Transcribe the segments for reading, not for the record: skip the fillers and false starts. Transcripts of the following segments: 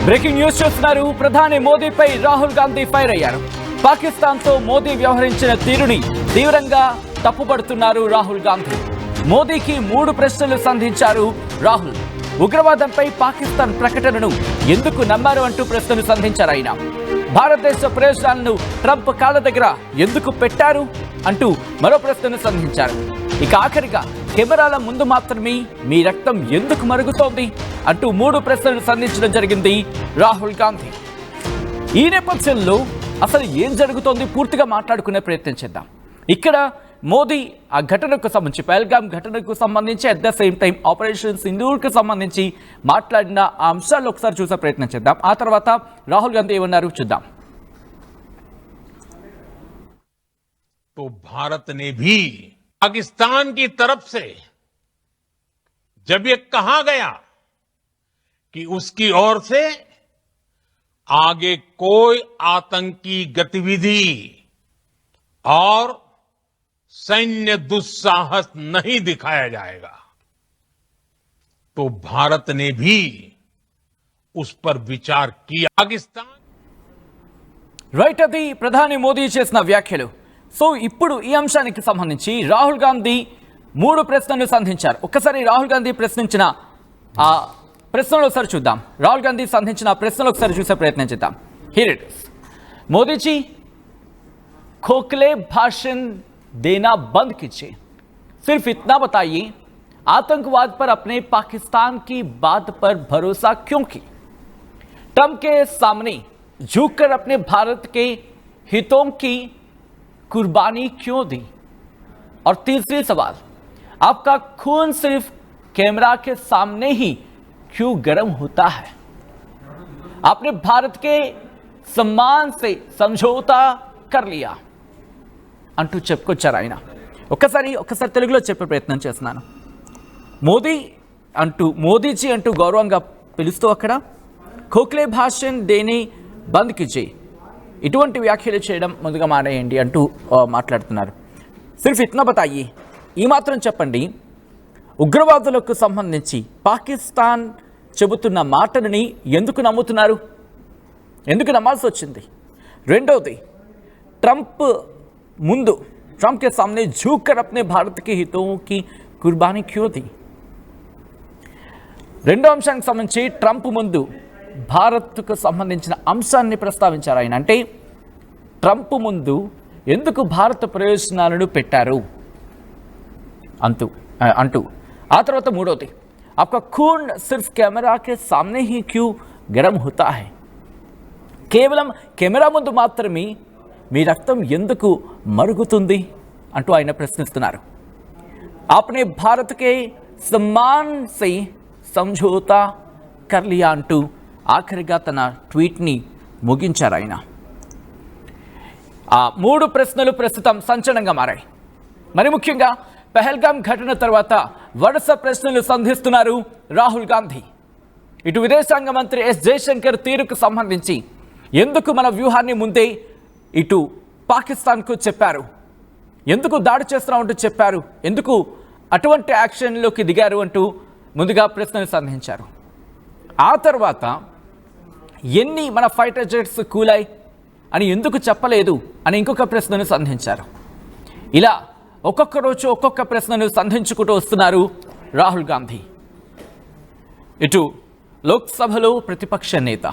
Breaking news చూస్తున్నారు. ప్రధాని మోదీపై రాహుల్ గాంధీ ఫైర్ అయ్యారు. పాకిస్తాన్తో మోదీ వ్యవహరించిన తీరుని తీవ్రంగా తప్పుపడుతున్నారు రాహుల్ గాంధీ. మోదీకి 3 ప్రశ్నలు సంధించారు రాహుల్. ఉగ్రవాదంపై పాకిస్తాన్ ప్రకటనను ఎందుకు నమ్మారు అంటూ ప్రశ్నలు సంధించారు ఆయన. భారతదేశ ప్రయోజనాలను ట్రంప్ కాళ్ళ దగ్గర ఎందుకు పెట్టారు అంటూ మరో ప్రశ్నను సంధించారు. ఇక ఆఖరిగా కెమెరాల ముందు మాత్రమే మీ రక్తం ఎందుకు మరుగుతోంది అంటూ 3 ప్రశ్నలు సంధించడం జరిగింది రాహుల్ గాంధీ. ఈ నేపథ్యంలో అసలు ఏం జరుగుతోంది పూర్తిగా మాట్లాడుకునే ప్రయత్నం చేద్దాం. ఇక్కడ మోదీ ఆ ఘటనకు సంబంధించి, పహల్గామ్ ఘటనకు సంబంధించి, at the same time operation సింధూర్కు సంబంధించి మాట్లాడిన ఆ అంశాలు ఒకసారి చూసే ప్రయత్నం చేద్దాం. ఆ తర్వాత రాహుల్ గాంధీ ఏమన్నారు చూద్దాం. तो भारत ने भी पाकिस्तान की तरफ से जब ये कहा गया कि उसकी ओर से आगे कोई आतंकी गतिविधि और सैन्य दुस्साहस नहीं दिखाया जाएगा, तो भारत ने भी उस पर विचार किया. पाकिस्तान రైట్, అది ప్రధాని మోదీ చేసిన వ్యాఖ్యలు. సో ఇప్పుడు ఈ అంశానికి సంబంధించి రాహుల్ గాంధీ 3 ప్రశ్నలు సంధించారు. ఒక్కసారి రాహుల్ గాంధీ ప్రశ్నించిన ఆ ప్రశ్నలు ఒకసారి చూద్దాం. రాహుల్ గాంధీ సంధించిన ప్రశ్నలు ఒకసారి చూసే ప్రయత్నం చేద్దాం. Here it is. Modi ji, खोखले भाषण देना बंद कीजिए. सिर्फ इतना बताइए, आतंकवाद पर अपने पाकिस्तान की बात पर भरोसा क्यों की? ट्रंप के सामने झुककर अपने भारत के हितों की कुर्बानी क्यों दी? और तीसरी सवाल, आपका खून सिर्फ कैमरा के सामने ही क्यों गर्म होता है? आपने भारत के सम्मान से समझौता कर लिया అంటూ చెప్పుకొచ్చారు ఆయన. ఒక్కసారి తెలుగులో చెప్పే ప్రయత్నం చేస్తున్నాను. మోదీజీ అంటూ గౌరవంగా పిలుస్తూ అక్కడ ఖోఖ్లే భాషణ్ దేని బంద్ కిజే, ఇటువంటి వ్యాఖ్యలు చేయడం ముందుగా మానేయండి అంటూ మాట్లాడుతున్నారు. సిర్ఫ్ ఇత్నా బతాయి, ఈ మాత్రం చెప్పండి, ఉగ్రవాదులకు సంబంధించి పాకిస్తాన్ చెబుతున్న మాటలని ఎందుకు నమ్ముతున్నారు, ఎందుకు నమ్మాల్సి వచ్చింది? రెండవది, ट्रंप के सामने झुककर अपने भारत के हितों की कुर्बानी क्यों दी? రెండో అంశానికి సంబంధించి ట్రంప్ ముందు భారత్కు సంబంధించిన అంశాన్ని ప్రస్తావించారు ఆయన. అంటే ట్రంప్ ముందు ఎందుకు భారత ప్రయోజనాలను పెట్టారు అంటూ ఆ తర్వాత మూడోది, आपका खून सिर्फ कैमरा के सामने ही क्यों गर्म होता है? కేవలం కెమెరా ముందు మాత్రమే మీ రక్తం ఎందుకు మరుగుతుంది అంటూ ఆయన ప్రశ్నిస్తున్నారు. आपने भारत के सम्मान से समझौता कर लिया అంటూ ఆఖరిగా తన ట్వీట్ని ముగించారు ఆయన. ఆ 3 ప్రశ్నలు ప్రస్తుతం సంచలనంగా మారాయి. మరి ముఖ్యంగా పహల్గామ్ ఘటన తర్వాత వరుస ప్రశ్నలు సంధిస్తున్నారు రాహుల్ గాంధీ. ఇటు విదేశాంగ మంత్రి ఎస్ జయశంకర్ తీరుకు సంబంధించి ఎందుకు మన వ్యూహాన్ని ముందే ఇటు పాకిస్తాన్కు చెప్పారు, ఎందుకు దాడి చేస్తున్నామంటూ చెప్పారు, ఎందుకు అటువంటి యాక్షన్లోకి దిగారు అంటూ ముందుగా ప్రశ్నలు సంధించారు. ఆ తర్వాత ఎన్ని మన ఫైటర్ జెట్స్ కూలాయి అని ఎందుకు చెప్పలేదు అని ఇంకొక ప్రశ్నను సంధించారు. ఇలా ఒక్కొక్క రోజు ఒక్కొక్క ప్రశ్నను సంధించుకుంటూ వస్తున్నారు రాహుల్ గాంధీ. ఇటు లోక్సభలో ప్రతిపక్ష నేత,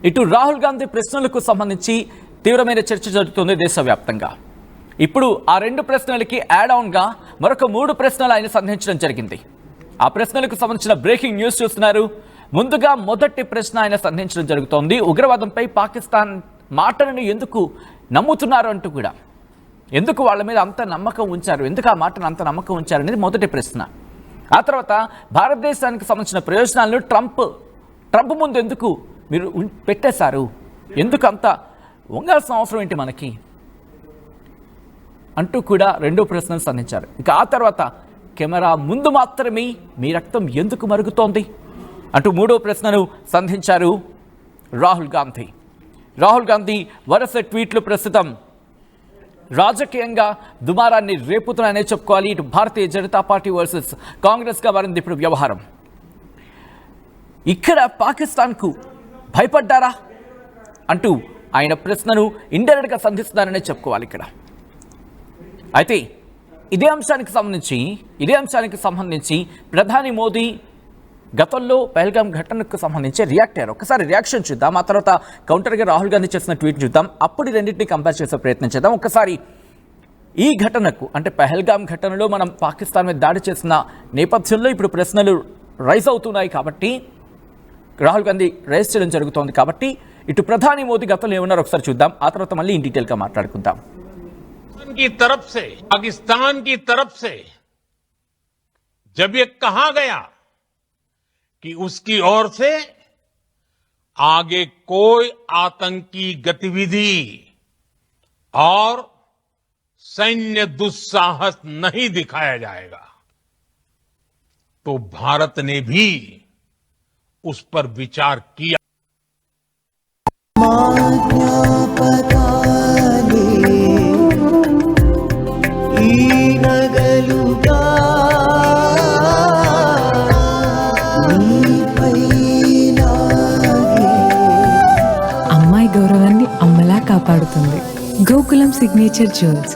ఇటు రాహుల్ గాంధీ ప్రశ్నలకు సంబంధించి తీవ్రమైన చర్చ జరుగుతుంది దేశవ్యాప్తంగా. ఇప్పుడు ఆ 2 ప్రశ్నలకి యాడ్ ఆన్గా మరొక 3 ప్రశ్నలు ఆయన సంధించడం జరిగింది. ఆ ప్రశ్నలకు సంబంధించిన బ్రేకింగ్ న్యూస్ చూస్తున్నారు. ముందుగా మొదటి ప్రశ్న ఆయన సంధించడం జరుగుతోంది. ఉగ్రవాదంపై పాకిస్తాన్ మాటలను ఎందుకు నమ్ముతున్నారు అంటూ కూడా, ఎందుకు వాళ్ళ మీద అంత నమ్మకం ఉంచారు, ఎందుకు ఆ మాటను అంత నమ్మకం ఉంచారు అనేది మొదటి ప్రశ్న. ఆ తర్వాత భారతదేశానికి సంబంధించిన ప్రయోజనాలను ట్రంప్ ముందు ఎందుకు మీరు పెట్టేశారు, ఎందుకు అంత వంగాల్సిన అవసరం ఏంటి మనకి అంటూ కూడా 2వ ప్రశ్నను సంధించారు. ఇక ఆ తర్వాత కెమెరా ముందు మాత్రమే మీ రక్తం ఎందుకు మరుగుతోంది అంటూ 3వ ప్రశ్నను సంధించారు రాహుల్ గాంధీ. రాహుల్ గాంధీ వరుస ట్వీట్లు ప్రస్తుతం రాజకీయంగా దుమారాన్ని రేపుతున్నాయనే చెప్పుకోవాలి. ఇటు భారతీయ జనతా పార్టీ వర్సెస్ కాంగ్రెస్గా మారింది ఇప్పుడు వ్యవహారం. ఇక్కడ పాకిస్తాన్కు భయపడ్డారా అంటూ ఆయన ప్రశ్నను ఇండైరెక్ట్గా సంధిస్తున్నారనే చెప్పుకోవాలి ఇక్కడ. అయితే ఇదే అంశానికి సంబంధించి ప్రధాని మోదీ గతంలో పహల్గామ్ ఘటనకు సంబంధించి రియాక్ట్ అయ్యారు. ఒకసారి రియాక్షన్ చూద్దాం, ఆ తర్వాత కౌంటర్గా రాహుల్ గాంధీ చేసిన ట్వీట్ చూద్దాం, అప్పుడు రెండింటిని కంపేర్ చేసే ప్రయత్నం చేద్దాం. ఒకసారి ఈ ఘటనకు అంటే పహల్గామ్ ఘటనలో మనం పాకిస్తాన్ మీద దాడి చేసిన నేపథ్యంలో ఇప్పుడు ప్రశ్నలు రైజ్ అవుతున్నాయి కాబట్టి, రాహుల్ గాంధీ రైజ్ చేయడం జరుగుతోంది కాబట్టి ఇటు ప్రధాని మోదీ గతంలో ఏమన్నారు ఒకసారి చూద్దాం, ఆ తర్వాత మళ్ళీ ఇన్ డీటెయిల్గా మాట్లాడుకుందాం. पाकिस्तान की तरफ से जब ये कहा गया कि उसकी ओर से आगे कोई आतंकी गतिविधि और सैन्य दुस्साहस नहीं दिखाया जाएगा, तो भारत ने भी उस पर विचार किया. అమ్మాయి గౌరవాన్ని అమ్మలా కాపాడుతుంది. Gokulam signature jewels,